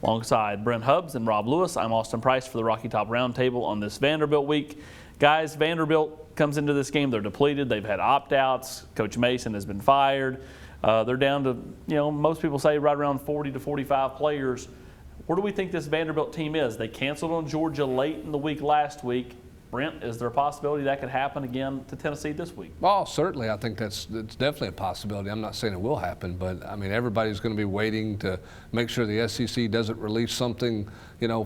Alongside Brent Hubbs and Rob Lewis, I'm Austin Price for the Rocky Top Roundtable on this Vanderbilt week. Guys, Vanderbilt comes into this game, they're depleted. They've had opt-outs. Coach Mason has been fired. They're down to, most people say right around 40 to 45 players. Where do we think this Vanderbilt team is? They canceled on Georgia late in the week last week. Brent, is there a possibility that could happen again to Tennessee this week? Well, certainly. I think it's definitely a possibility. I'm not saying it will happen, but I mean, everybody's going to be waiting to make sure the SEC doesn't release something,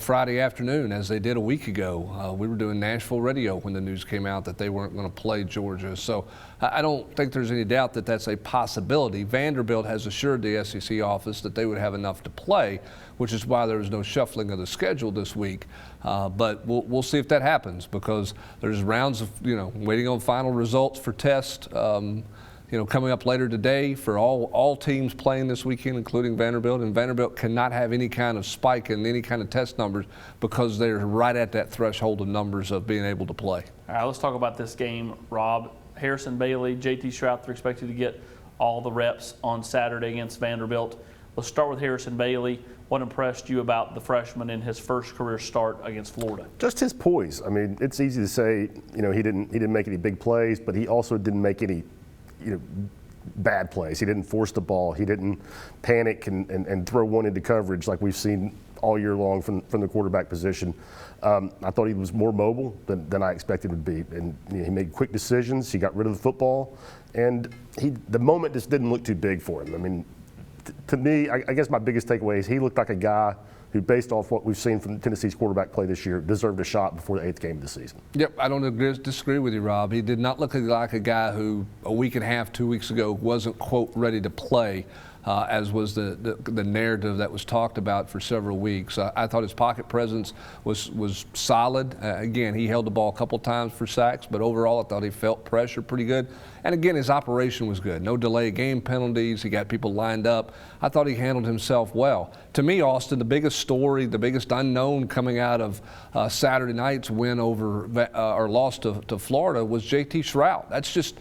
Friday afternoon as they did a week ago. We were doing Nashville radio when the news came out that they weren't going to play Georgia. So I don't think there's any doubt that that's a possibility. Vanderbilt has assured the SEC office that they would have enough to play, which is why there was no shuffling of the schedule this week. But we'll see if that happens, because there's rounds of, waiting on final results for tests, coming up later today for all teams playing this weekend, including Vanderbilt. And Vanderbilt cannot have any kind of spike in any kind of test numbers because they're right at that threshold of numbers of being able to play. All right, let's talk about this game, Rob. Harrison Bailey, JT Shrout, they're expected to get all the reps on Saturday against Vanderbilt. Let's start with Harrison Bailey. What impressed you about the freshman in his first career start against Florida? Just his poise. I mean, it's easy to say, he didn't make any big plays, but he also didn't make any, bad plays. He didn't force the ball. He didn't panic and throw one into coverage like we've seen all year long from the quarterback position. I thought he was more mobile than I expected him to be, and he made quick decisions. He got rid of the football, and the moment just didn't look too big for him. I mean, to me, I guess my biggest takeaway is he looked like a guy who, based off what we've seen from Tennessee's quarterback play this year, deserved a shot before the 8th game of the season. Yep, I don't disagree with you, Rob. He did not look like a guy who a week and a half, 2 weeks ago wasn't, quote, ready to play. As was the narrative that was talked about for several weeks. I thought his pocket presence was solid. Again, he held the ball a couple times for sacks, but overall I thought he felt pressure pretty good. And again, his operation was good. No delay game penalties. He got people lined up. I thought he handled himself well. To me, Austin, the biggest story, the biggest unknown coming out of Saturday night's win over or loss to Florida was JT Shrout. That's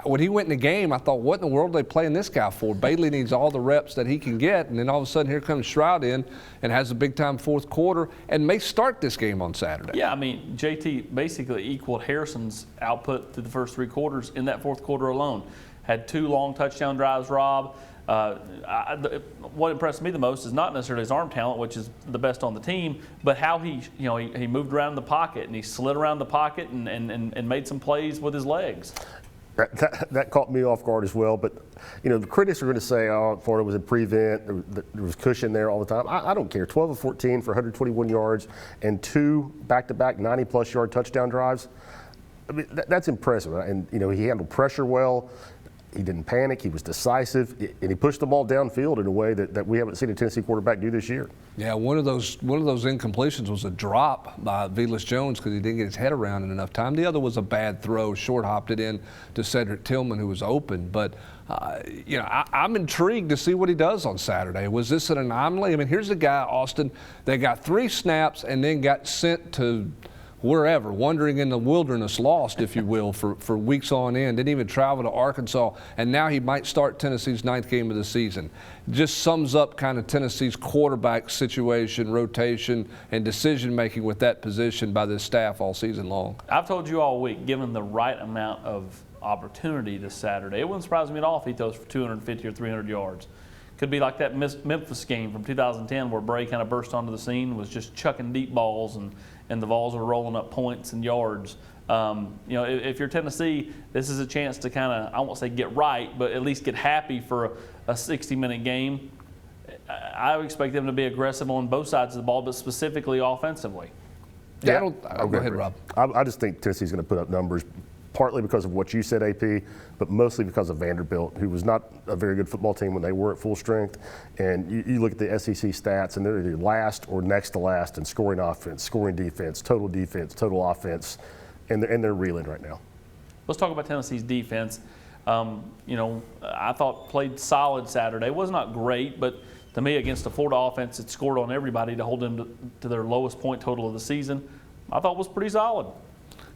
when he went in the game, I thought, what in the world are they playing this guy for? Bailey needs all the reps that he can get, and then all of a sudden here comes Shrout in and has a big-time fourth quarter and may start this game on Saturday. Yeah, I mean, JT basically equaled Harrison's output through the first 3 quarters in that fourth quarter alone. Had 2 long touchdown drives, Rob. What impressed me the most is not necessarily his arm talent, which is the best on the team, but how he moved around the pocket, and he slid around the pocket and made some plays with his legs. That caught me off guard as well. But, the critics are going to say, oh, Florida was in prevent, there was cushion there all the time. I don't care. 12 of 14 for 121 yards and 2 back-to-back 90-plus yard touchdown drives. I mean, that's impressive. And, he handled pressure well. He didn't panic. He was decisive, and he pushed the ball downfield in a way that we haven't seen a Tennessee quarterback do this year. Yeah, one of those incompletions was a drop by Velas Jones because he didn't get his head around in enough time. The other was a bad throw, short hopped it in to Cedric Tillman, who was open. But I'm intrigued to see what he does on Saturday. Was this an anomaly? I mean, here's a guy, Austin, that got 3 snaps and then got sent to wherever, wandering in the wilderness, lost, if you will, for weeks on end, didn't even travel to Arkansas, and now he might start Tennessee's 9th game of the season. Just sums up kind of Tennessee's quarterback situation, rotation, and decision-making with that position by this staff all season long. I've told you all week, given the right amount of opportunity this Saturday, it wouldn't surprise me at all if he throws for 250 or 300 yards. Could be like that Memphis game from 2010 where Bray kind of burst onto the scene, was just chucking deep balls, and the Vols were rolling up points and yards. If you're Tennessee, this is a chance to kind of, I won't say get right, but at least get happy for a 60-minute game. I would expect them to be aggressive on both sides of the ball, but specifically offensively. Yeah, go ahead, Rob. I just think Tennessee's going to put up numbers, partly because of what you said, AP, but mostly because of Vanderbilt, who was not a very good football team when they were at full strength. And you look at the SEC stats, and they're either last or next to last in scoring offense, scoring defense, total offense, and they're reeling right now. Let's talk about Tennessee's defense. I thought played solid Saturday. It was not great, but to me, against the Florida offense, it scored on everybody to hold them to their lowest point total of the season. I thought was pretty solid.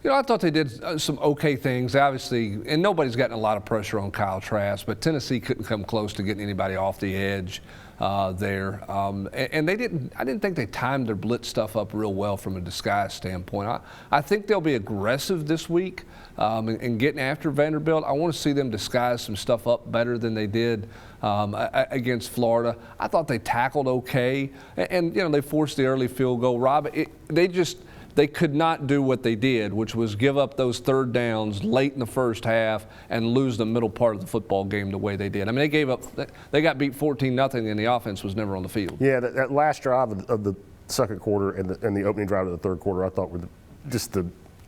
I thought they did some okay things, obviously, and nobody's gotten a lot of pressure on Kyle Trask, but Tennessee couldn't come close to getting anybody off the edge. there. And they didn't. I didn't think they timed their blitz stuff up real well from a disguise standpoint. I think they'll be aggressive this week in getting after Vanderbilt. I want to see them disguise some stuff up better than they did against Florida. I thought they tackled okay, and they forced the early field goal. Rob, they could not do what they did, which was give up those third downs late in the first half and lose the middle part of the football game the way they did. I mean, they got beat 14-0, and the offense was never on the field. Yeah, that last drive of the second quarter and the opening drive of the third quarter, I thought were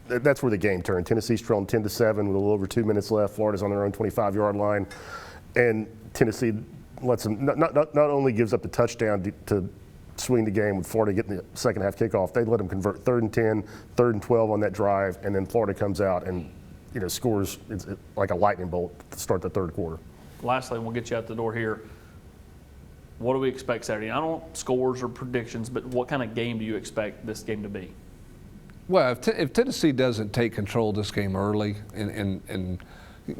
that's where the game turned. Tennessee's trailing 10-7 with a little over 2 minutes left. Florida's on their own 25-yard line, and Tennessee lets them not only gives up the touchdown to swing the game with Florida getting the second half kickoff, they let them convert 3rd and 10, 3rd and 12 on that drive, and then Florida comes out and scores it's like a lightning bolt to start the third quarter. Lastly, we'll get you out the door here. What do we expect Saturday? I don't want scores or predictions, but what kind of game do you expect this game to be? Well, if Tennessee doesn't take control of this game early, and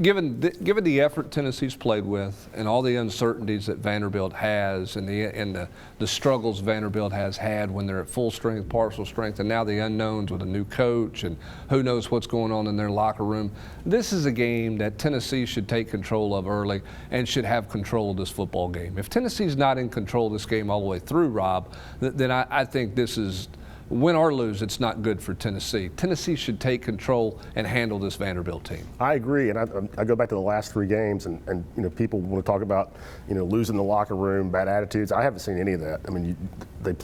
given the effort Tennessee's played with and all the uncertainties that Vanderbilt has and the struggles Vanderbilt has had when they're at full strength, partial strength, and now the unknowns with a new coach and who knows what's going on in their locker room, this is a game that Tennessee should take control of early and should have control of this football game. If Tennessee's not in control of this game all the way through, Rob, then I think this is, win or lose, it's not good for Tennessee. Tennessee should take control and handle this Vanderbilt team. I agree, and I go back to the last 3 games, and people want to talk about losing the locker room, bad attitudes. I haven't seen any of that. I mean, they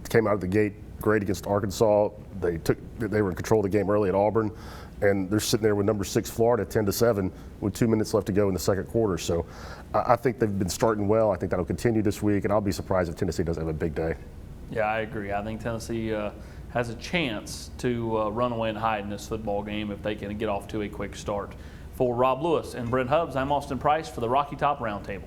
came out of the gate great against Arkansas. They were in control of the game early at Auburn, and they're sitting there with number 6 Florida 10-7 with 2 minutes left to go in the second quarter. So I think they've been starting well. I think that'll continue this week, and I'll be surprised if Tennessee doesn't have a big day. Yeah, I agree. I think Tennessee has a chance to run away and hide in this football game if they can get off to a quick start. For Rob Lewis and Brent Hubbs, I'm Austin Price for the Rocky Top Roundtable.